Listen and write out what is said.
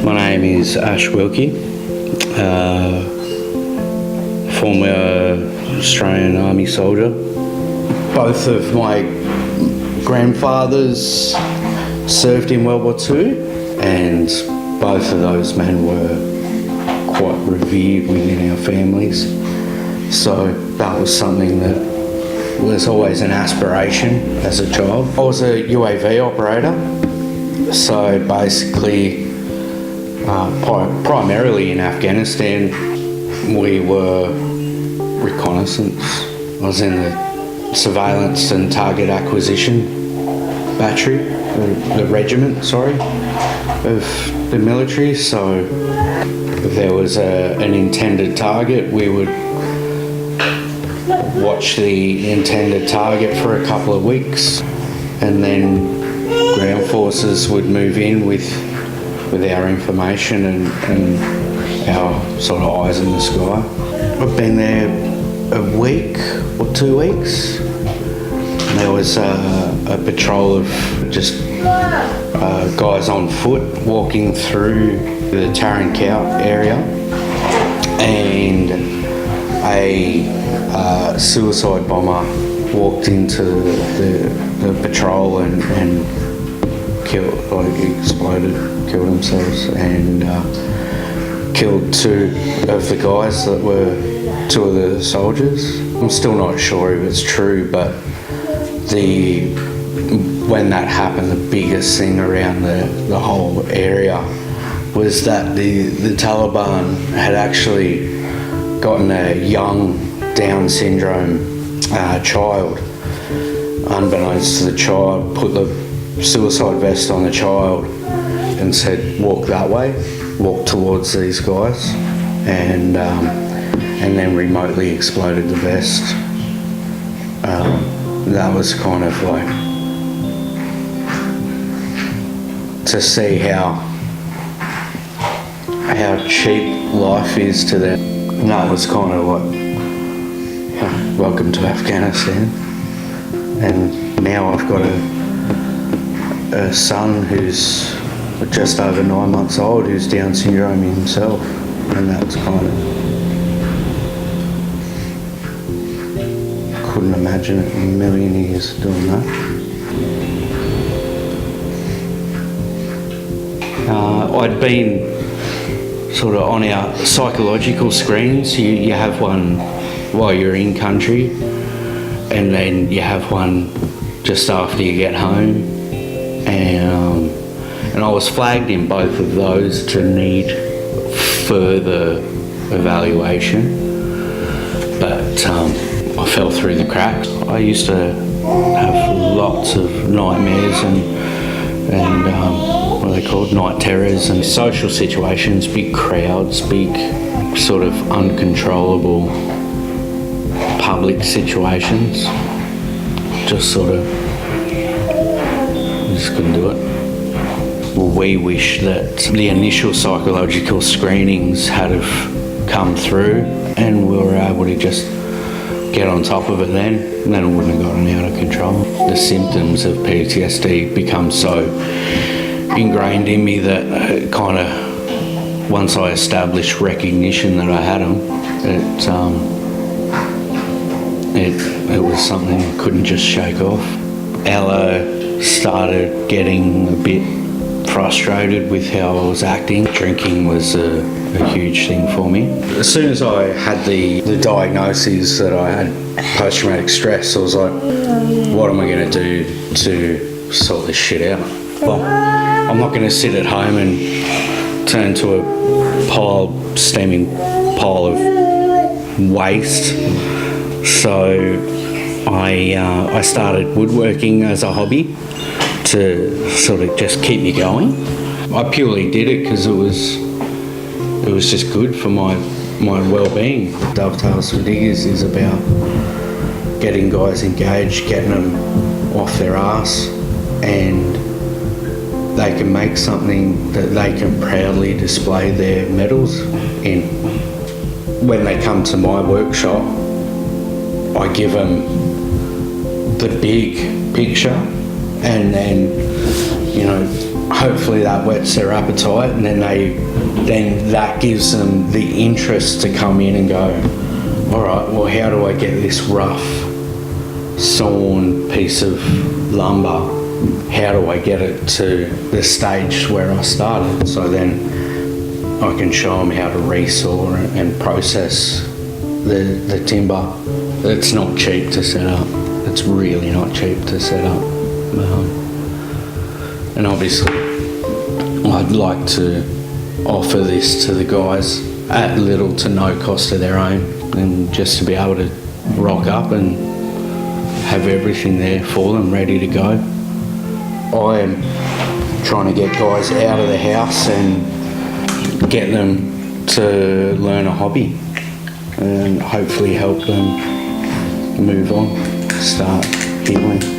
My name is Ash Wilkie, former Australian Army soldier. Both of my grandfathers served in World War II, and both of those men were quite revered within our families. So that was something that was always an aspiration as a child. I was a UAV operator, so basically primarily in Afghanistan we were reconnaissance. I was in the surveillance and target acquisition battery, the regiment, of the military. So if there was an intended target, we would watch the intended target for a couple of weeks, and then ground forces would move in with our information and our sort of eyes in the sky. I've been there a week or 2 weeks. There was a patrol of just guys on foot walking through the Tarin Kowt area, and a suicide bomber walked into the patrol and killed themselves, and killed two of the guys that were two of the soldiers. I'm still not sure if it's true, but when that happened, the biggest thing around the whole area was that the Taliban had actually gotten a young Down syndrome child. Unbeknownst to the child, put the suicide vest on the child and said, walk that way, walk towards these guys, and then remotely exploded the vest. That was kind of like to see how cheap life is to them. And that was kind of what, welcome to Afghanistan. And now I've got a son who's just over 9 months old, who's Down syndrome himself, and that's kind of, couldn't imagine it in a million years doing that. I'd been sort of on our psychological screens. You have one while you're in country, and then you have one just after you get home, and I was flagged in both of those to need further evaluation, but I fell through the cracks. I used to have lots of nightmares and what are they called, night terrors, and social situations, big crowds, big sort of uncontrollable public situations. Just couldn't do it. Well, we wish that the initial psychological screenings had have come through and we were able to just get on top of it then it wouldn't have gotten out of control. The symptoms of PTSD become so ingrained in me that kind of, once I established recognition that I had them, it was something I couldn't just shake off. Ella started getting a bit frustrated with how I was acting. Drinking was a huge thing for me. As soon as I had the diagnosis that I had post-traumatic stress, I was like, what am I going to do to sort this shit out? Well, I'm not going to sit at home and turn to a steaming pile of waste. So I started woodworking as a hobby to sort of just keep me going. I purely did it because it was just good for my well-being. Dovetails For Diggers is about getting guys engaged, getting them off their ass, and they can make something that they can proudly display their medals in. When they come to my workshop, I give them the big picture, and then, hopefully that whets their appetite, and then that gives them the interest to come in and go, all right, well, how do I get this rough sawn piece of lumber, how do I get it to the stage where I started? So then I can show them how to resaw and process the timber. It's not cheap to set up. It's really not cheap to set up. And obviously I'd like to offer this to the guys at little to no cost of their own, and just to be able to rock up and have everything there for them ready to go. I am trying to get guys out of the house and get them to learn a hobby and hopefully help them move on, start healing.